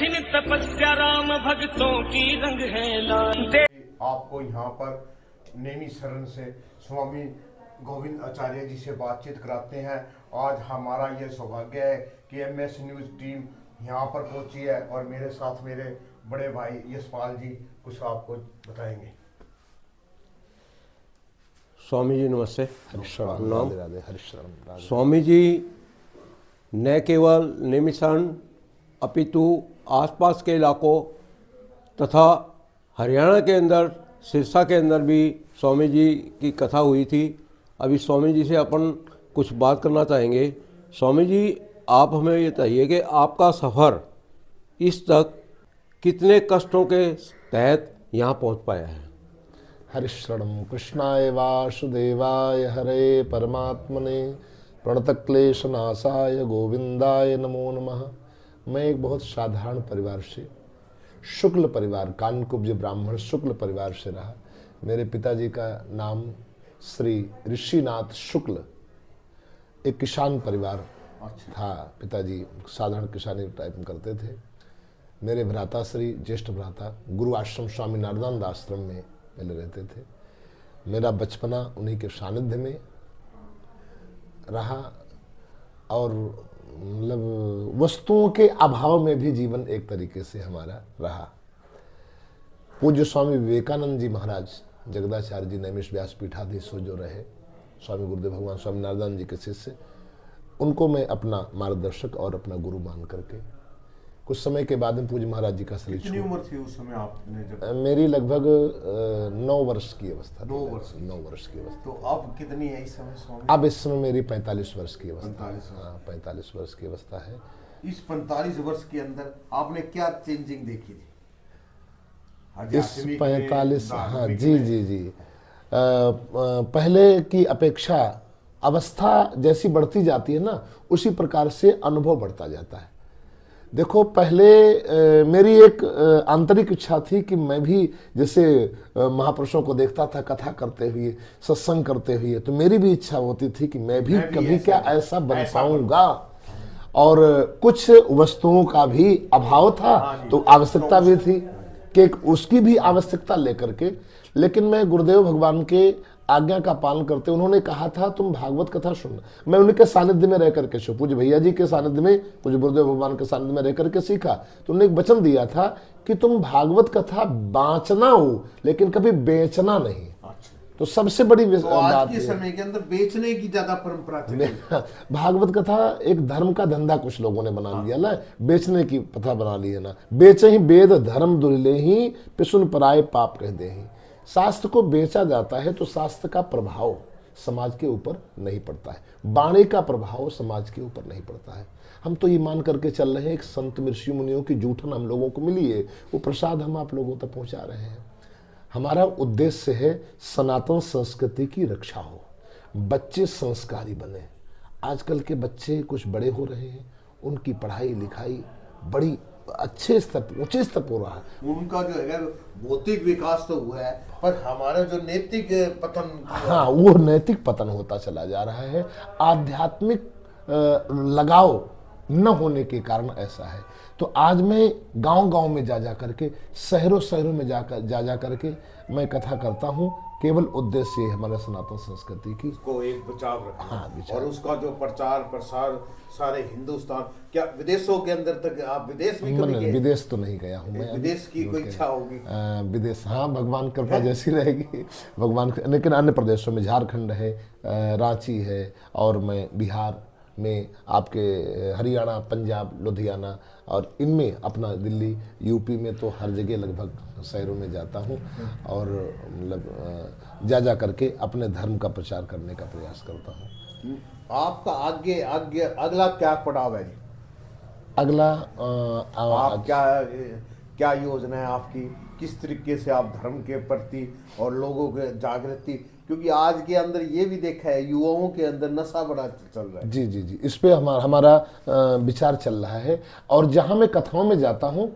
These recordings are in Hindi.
कठिन तपस्या राम भक्तों की रंग है लाल। आपको यहाँ पर नेमी शरण से स्वामी गोविंद आचार्य जी से बातचीत कराते हैं। आज हमारा ये सौभाग्य है कि MS न्यूज़ टीम यहाँ पर पहुँची है और मेरे साथ मेरे बड़े भाई यशपाल जी कुछ आपको बताएंगे। स्वामी जी नमस्ते। राधे राधे। हरिशरण। स्वामी जी न केवल नेमिशरण अपितु आसपास के इलाकों तथा हरियाणा के अंदर सिरसा के अंदर भी स्वामी जी की कथा हुई थी। अभी स्वामी जी से अपन कुछ बात करना चाहेंगे। स्वामी जी आप हमें ये बताइए कि आपका सफ़र इस तक कितने कष्टों के तहत यहाँ पहुँच पाया है। हरिशरणम। कृष्णाय वासुदेवाय हरे परमात्मने प्रणतक्लेशनाशाय गोविंदाय नमो नमः। मैं एक बहुत साधारण परिवार से, शुक्ल परिवार, कानकुब्ज ब्राह्मण शुक्ल परिवार से रहा। मेरे पिताजी का नाम श्री ऋषिनाथ शुक्ल, एक किसान परिवार था। पिताजी साधारण किसानी टाइप में करते थे। मेरे भ्राता श्री ज्येष्ठ भ्राता गुरु आश्रम स्वामी नारदानंद आश्रम में पहले रहते थे। मेरा बचपना उन्हीं के सानिध्य में रहा और मतलब वस्तुओं के अभाव में भी जीवन एक तरीके से हमारा रहा। पूज्य स्वामी विवेकानंद जी महाराज जगदाचार्य जी नैमिष व्यासपीठाधीश जो रहे, स्वामी गुरुदेव भगवान स्वामी नारायण जी के शिष्य, उनको मैं अपना मार्गदर्शक और अपना गुरु मान करके कुछ समय के बाद में पूज्य महाराज जी का शरीर। कितनी उम्र थी उस समय आपने जब? मेरी लगभग 9 वर्ष की अवस्था। 9 वर्ष की अवस्था। तो अब कितनी है इस समय स्वामी? अब इस समय मेरी 45 वर्ष की अवस्था। 45 वर्ष की अवस्था है। इस 45 वर्ष के अंदर आपने क्या चेंजिंग देखी थी? इस 45, हाँ जी, पहले की अपेक्षा अवस्था जैसी बढ़ती जाती है ना, उसी प्रकार से अनुभव बढ़ता जाता है। देखो, पहले मेरी एक आंतरिक इच्छा थी कि मैं भी जैसे महापुरुषों को देखता था कथा करते हुए, सत्संग करते हुए, तो मेरी भी इच्छा होती थी कि मैं भी कभी क्या ऐसा बन पाऊंगा। और कुछ वस्तुओं का भी अभाव था, तो आवश्यकता भी थी कि उसकी भी आवश्यकता लेकर के, लेकिन मैं गुरुदेव भगवान के आज्ञा का पालन करते, उन्होंने कहा था तुम भागवत कथा सुनना। मैं उनके सानिध्य में रह करके, पूज्य भैया जी के सानिध्य में, पूज्य गुरुदेव भगवान के सानिध्य में रह करके सीखा। तो उन्होंने एक वचन दिया था कि तुम भागवत कथा बांचना हो लेकिन कभी बेचना नहीं। तो सबसे बड़ी तो आज के समय के अंदर बेचने की ज्यादा परंपरा थी। भागवत कथा एक धर्म का धंधा कुछ लोगों ने बना लिया ना, बेचने की प्रथा बना ली है ना। बेचे ही वेद धर्म दुर्ले ही पिसुन पराये पाप कह दे ही। शास्त्र को बेचा जाता है तो शास्त्र का प्रभाव समाज के ऊपर नहीं पड़ता है, वाणी का प्रभाव समाज के ऊपर नहीं पड़ता है। हम तो ये मान करके चल रहे हैं एक संत ऋषि मुनियों की जूठन हम लोगों को मिली है, वो प्रसाद हम आप लोगों तक पहुंचा रहे हैं। हमारा उद्देश्य है सनातन संस्कृति की रक्षा हो, बच्चे संस्कारी बने। आजकल के बच्चे कुछ बड़े हो रहे हैं, उनकी पढ़ाई लिखाई बड़ी अच्छे स्तर, ऊंचे स्तर पर हो रहा है। उनका जो है भौतिक विकास तो हुआ है, पर हमारा जो नैतिक पतन, हाँ, वो नैतिक पतन होता चला जा रहा है। आध्यात्मिक लगाव न होने के कारण ऐसा है। तो आज मैं गांव-गांव में जा करके, शहरों में जा करके मैं कथा करता हूँ। केवल उद्देश्य है हमारे सनातन संस्कृति की को एक बचाव रखना। हाँ, और उसका जो प्रचार प्रसार सारे हिंदुस्तान, क्या विदेशों के अंदर तक आप विदेश भी कभी गए? विदेश तो नहीं गया हूँ मैं। विदेश की कोई इच्छा होगी? विदेश, हाँ, भगवान कृपा जैसी रहेगी भगवान। लेकिन अन्य प्रदेशों में, झारखंड है, रांची है, और मैं बिहार में, आपके हरियाणा, पंजाब, लुधियाना, और इनमें अपना दिल्ली, यूपी में, तो हर जगह लगभग शहरों में जाता हूँ और मतलब जा करके अपने धर्म का प्रचार करने का प्रयास करता हूँ। आपका आगे अगला क्या पड़ाव है? अगला आप क्या योजना है आपकी? किस तरीके से आप धर्म के प्रति और लोगों के जागृति, क्योंकि आज के अंदर ये भी देखा है युवाओं के अंदर नशा बड़ा चल रहा है। जी, इस पे हमारा विचार चल रहा है। और जहाँ मैं कथाओं में जाता हूँ,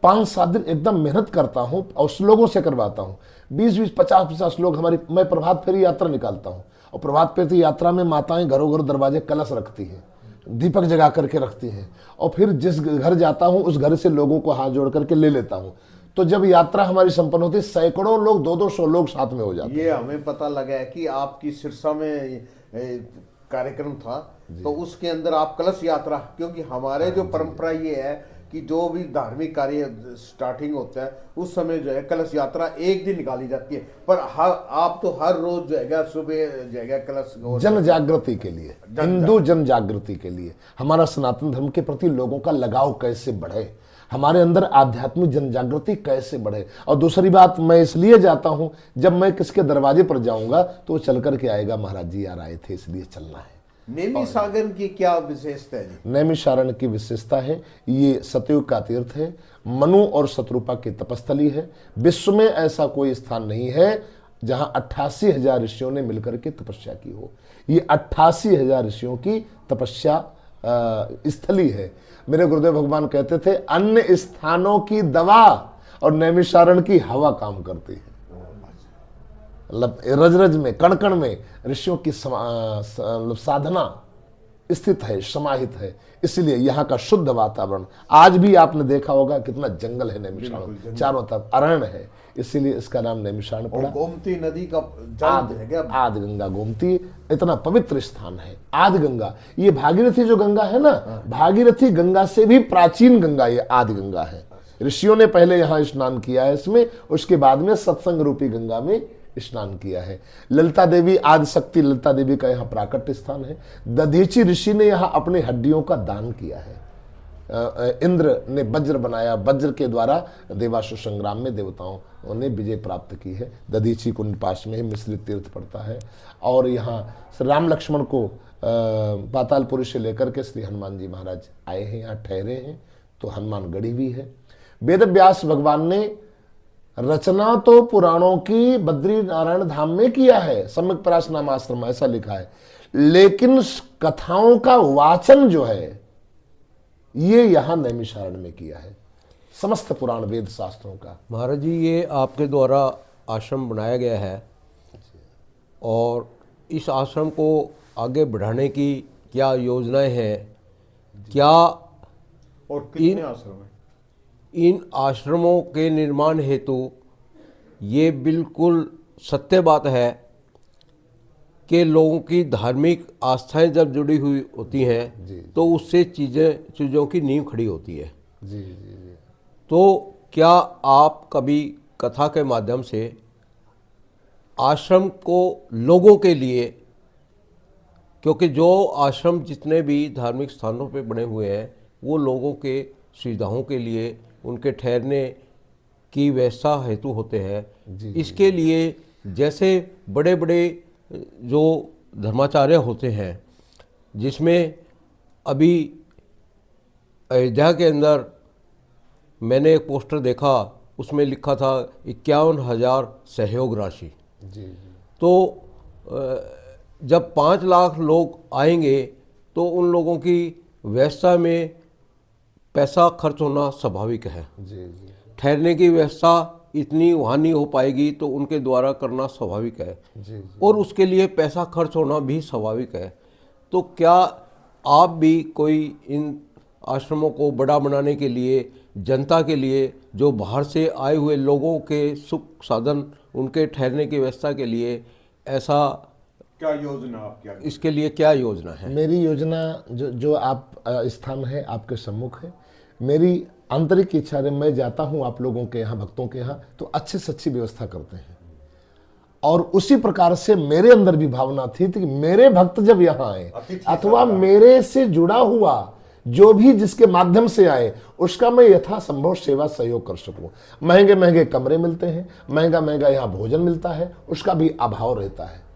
5-7 दिन एकदम मेहनत करता हूँ और लोगों से करवाता हूँ। 20-20, 50-50 लोग मैं प्रभात फेरी यात्रा निकालता हूँ, और प्रभात फेरी यात्रा में माताएं घरों घर दरवाजे कलश रखती हैं। दीपक जगा करके रखती हैं, और फिर जिस घर जाता हूं उस घर से लोगों को हाथ जोड़ करके ले लेता हूं। तो जब यात्रा हमारी संपन्न होती है, सैकड़ों लोग, 200 लोग साथ में हो जाते हैं। ये हमें पता लगा है कि आपकी सिरसा में कार्यक्रम था, तो उसके अंदर आप कलश यात्रा, क्योंकि हमारे जो परंपरा ये है कि जो भी धार्मिक कार्य स्टार्टिंग होता है उस समय जो है कलश यात्रा एक दिन निकाली जाती है, पर आप तो हर रोज जो है सुबह जो है कलश जन जागृति के लिए, हिंदू जन जागृति के लिए, हमारा सनातन धर्म के प्रति लोगों का लगाव कैसे बढ़े, हमारे अंदर आध्यात्मिक जन जागृति कैसे बढ़े। और दूसरी बात, मैं इसलिए जाता हूं, जब मैं किसके दरवाजे पर जाऊंगा तो वो चल करके आएगा, महाराज जी यार आए थे इसलिए चलना है। नैमिषारण की क्या विशेषता है? नैमिषारण की विशेषता है, ये सतयुग का तीर्थ है, मनु और शत्रुपा की तपस्थली है। विश्व में ऐसा कोई स्थान नहीं है जहां 88,000 ऋषियों ने मिलकर के तपस्या की हो। ये 88,000 ऋषियों की तपस्या स्थली है। मेरे गुरुदेव भगवान कहते थे, अन्य स्थानों की दवा और नैमिषारण की हवा काम करती है। मतलब रज रज में, कण कण में ऋषियों की साधना स्थित है, समाहित है। इसलिए यहाँ का शुद्ध वातावरण, आज भी आपने देखा होगा कितना जंगल है नैमिषारण, चारों तरफ अरण्य है, इसीलिए इसका नाम नैमिषारण पड़ा। गोमती नदी का आदि गंगा, गोमती इतना पवित्र स्थान है। आदि गंगा, ये भागीरथी जो गंगा है ना, भागीरथी गंगा से भी प्राचीन गंगा ये आदि गंगा है। ऋषियों ने पहले यहाँ स्नान किया है इसमें, उसके बाद में सत्संग रूपी गंगा में स्नान किया है। ललिता देवी, आदि शक्ति ललिता देवी का यहाँ प्राकट्य स्थान है। दधीची ऋषि ने यहाँ अपने हड्डियों का दान किया है। इंद्र ने वज्र बनाया, वज्र के द्वारा देवासुर संग्राम में देवताओं ने विजय प्राप्त की है। दधीची कुंड पास में मिश्रित तीर्थ पड़ता है। और यहाँ राम लक्ष्मण को पातालपुरी से लेकर के श्री हनुमान जी महाराज आए हैं, यहाँ ठहरे हैं, तो हनुमान गढ़ी भी है। वेद व्यास भगवान ने रचना तो पुराणों की बद्री नारायण धाम में किया है, सम्यक प्रयास नाम आश्रम ऐसा लिखा है, लेकिन कथाओं का वाचन जो है ये यहां नैमिषारण में किया है, समस्त पुराण वेद शास्त्रों का। महाराज जी, ये आपके द्वारा आश्रम बनाया गया है, और इस आश्रम को आगे बढ़ाने की क्या योजनाएं हैं? क्या और कितने आश्रम हैं? इन आश्रमों के निर्माण हेतु ये बिल्कुल सत्य बात है कि लोगों की धार्मिक आस्थाएं जब जुड़ी हुई होती हैं तो उससे चीज़ों की नींव खड़ी होती है। जी जी जी। तो क्या आप कभी कथा के माध्यम से आश्रम को लोगों के लिए, क्योंकि जो आश्रम जितने भी धार्मिक स्थानों पे बने हुए हैं वो लोगों के सुविधाओं के लिए, उनके ठहरने की व्यवस्था हेतु होते हैं, इसके लिए जैसे बड़े बड़े जो धर्माचार्य होते हैं, जिसमें अभी अयोध्या के अंदर मैंने एक पोस्टर देखा, उसमें लिखा था 51,000 सहयोग राशि। तो जब 5 लाख लोग आएंगे तो उन लोगों की व्यवस्था में पैसा खर्च होना स्वाभाविक है। ठहरने की व्यवस्था इतनी वहाँ नहीं हो पाएगी तो उनके द्वारा करना स्वाभाविक है। और उसके लिए पैसा खर्च होना भी स्वाभाविक है। तो क्या आप भी कोई इन आश्रमों को बड़ा बनाने के लिए, जनता के लिए, जो बाहर से आए हुए लोगों के सुख साधन, उनके ठहरने की व्यवस्था के लिए ऐसा क्या योजना आपकी? इसके लिए क्या योजना है? मेरी योजना जो आप स्थान है आपके सम्मुख है। मेरी आंतरिक इच्छा है, मैं जाता हूं आप लोगों के यहाँ, भक्तों के यहाँ, तो अच्छे से अच्छी व्यवस्था करते हैं। और उसी प्रकार से मेरे अंदर भी भावना थी कि मेरे भक्त जब यहाँ आए अथवा मेरे से जुड़ा हुआ जो भी जिसके माध्यम से आए उसका मैं यथासंभव सेवा सहयोग कर सकूं। महंगे महंगे कमरे मिलते हैं, महंगा महंगा यहाँ भोजन मिलता है, उसका भी अभाव रहता है।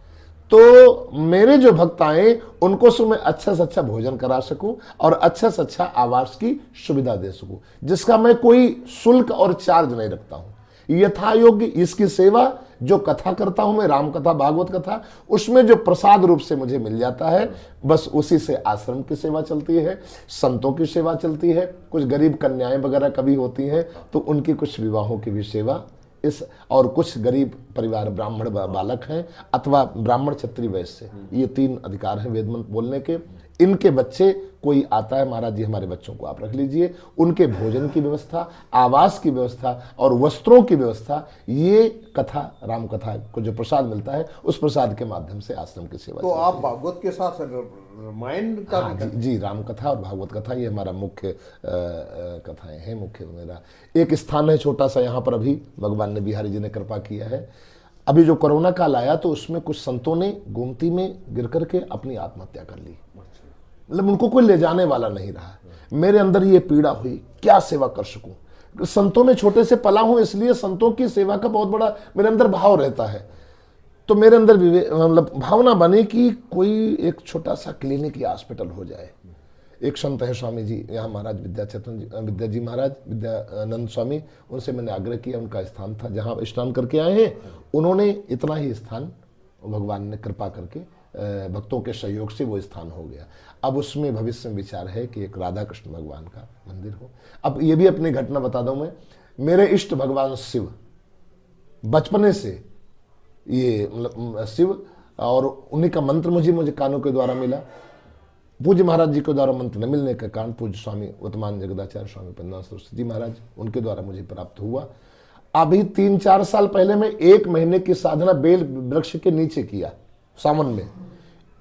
तो मेरे जो भक्त आए उनको से मैं अच्छा से अच्छा भोजन करा सकूं और अच्छा से अच्छा आवास की सुविधा दे सकूं, जिसका मैं कोई शुल्क और चार्ज नहीं रखता हूं। यथा योग्य इसकी सेवा जो कथा करता हूं मैं, राम कथा, भागवत कथा, उसमें जो प्रसाद रूप से मुझे मिल जाता है, बस उसी से आश्रम की सेवा चलती है, संतों की सेवा चलती है, कुछ गरीब कन्याएं वगैरह कभी होती हैं तो उनकी कुछ विवाहों की भी सेवा इस, और कुछ गरीब परिवार ब्राह्मण बालक हैं अथवा ब्राह्मण क्षत्रिय वैश्य, ये 3 अधिकार हैं वेद मंत्र बोलने के। इनके बच्चे कोई आता है, महाराज जी हमारे बच्चों को आप रख लीजिए, उनके भोजन की व्यवस्था, आवास की व्यवस्था और वस्त्रों की व्यवस्था, ये कथा, राम कथा को जो प्रसाद मिलता है उस प्रसाद के माध्यम से आश्रम की सेवा तो चलती आप है। भागवत के साथ रामायण का हाँ भी जी, राम कथा और भागवत कथा ये हमारा मुख्य कथाएं हैं। मुख्य मेरा एक स्थान है छोटा सा यहाँ पर, अभी भगवान ने बिहारी जी ने कृपा किया है। अभी जो कोरोना काल आया तो उसमें कुछ संतों ने गोमती में गिर करके अपनी आत्महत्या कर ली, मतलब उनको कोई ले जाने वाला नहीं रहा। मेरे अंदर ये पीड़ा हुई, क्या सेवा कर सकूं। संतों में छोटे से पला हूं, इसलिए संतों की सेवा का बहुत बड़ा मेरे अंदर भाव रहता है। तो मेरे अंदर मतलब भावना बनी कि कोई एक छोटा सा क्लिनिक या हॉस्पिटल हो जाए। एक संत है स्वामी जी यहाँ, महाराज विद्या जी महाराज, विद्यानंद स्वामी, उनसे मैंने आग्रह किया, उनका स्थान था जहाँ स्नान करके आए हैं, उन्होंने इतना ही स्थान, भगवान ने कृपा करके भक्तों के सहयोग से वो स्थान हो गया। अब उसमें भविष्य में विचार है कि एक राधा कृष्ण भगवान का मंदिर हो। अब ये भी अपनी घटना बता दूं मैं, मेरे इष्ट भगवान शिव, बचपने से ये मतलब शिव, और उन्हीं का मंत्र मुझे कानों के द्वारा मिला। पूज्य महाराज जी के द्वारा मंत्र न मिलने के कारण पूज्य स्वामी वर्तमान जगदाचार्य स्वामी पन्ना सरस्वती जी महाराज, उनके द्वारा मुझे प्राप्त हुआ। अभी 3-4 साल पहले मैं 1 महीने की साधना बेल वृक्ष के नीचे किया, सावन में।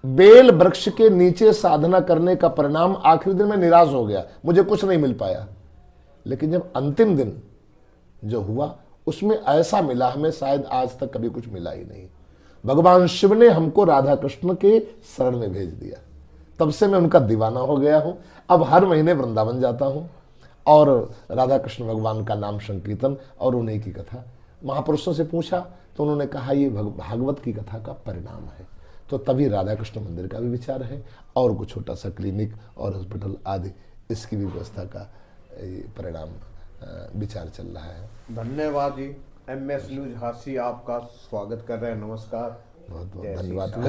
बेल वृक्ष के नीचे साधना करने का परिणाम आखिरी दिन में निराश हो गया, मुझे कुछ नहीं मिल पाया। लेकिन जब अंतिम दिन जो हुआ उसमें ऐसा मिला, हमें शायद आज तक कभी कुछ मिला ही नहीं। भगवान शिव ने हमको राधा कृष्ण के शरण में भेज दिया, तब से मैं उनका दीवाना हो गया हूं। अब हर महीने वृंदावन जाता हूं और राधा कृष्ण भगवान का नाम संकीर्तन और उन्हीं की कथा। महापुरुषों से पूछा तो उन्होंने कहा ये भागवत की कथा का परिणाम है। तो तभी राधा कृष्ण मंदिर का भी विचार है और कुछ छोटा सा क्लिनिक और हॉस्पिटल आदि इसकी भी व्यवस्था का परिणाम विचार चल रहा है। धन्यवाद जी। MS न्यूज हासी आपका स्वागत कर रहे हैं। नमस्कार, बहुत बहुत जय श्री धन्यवाद। राम।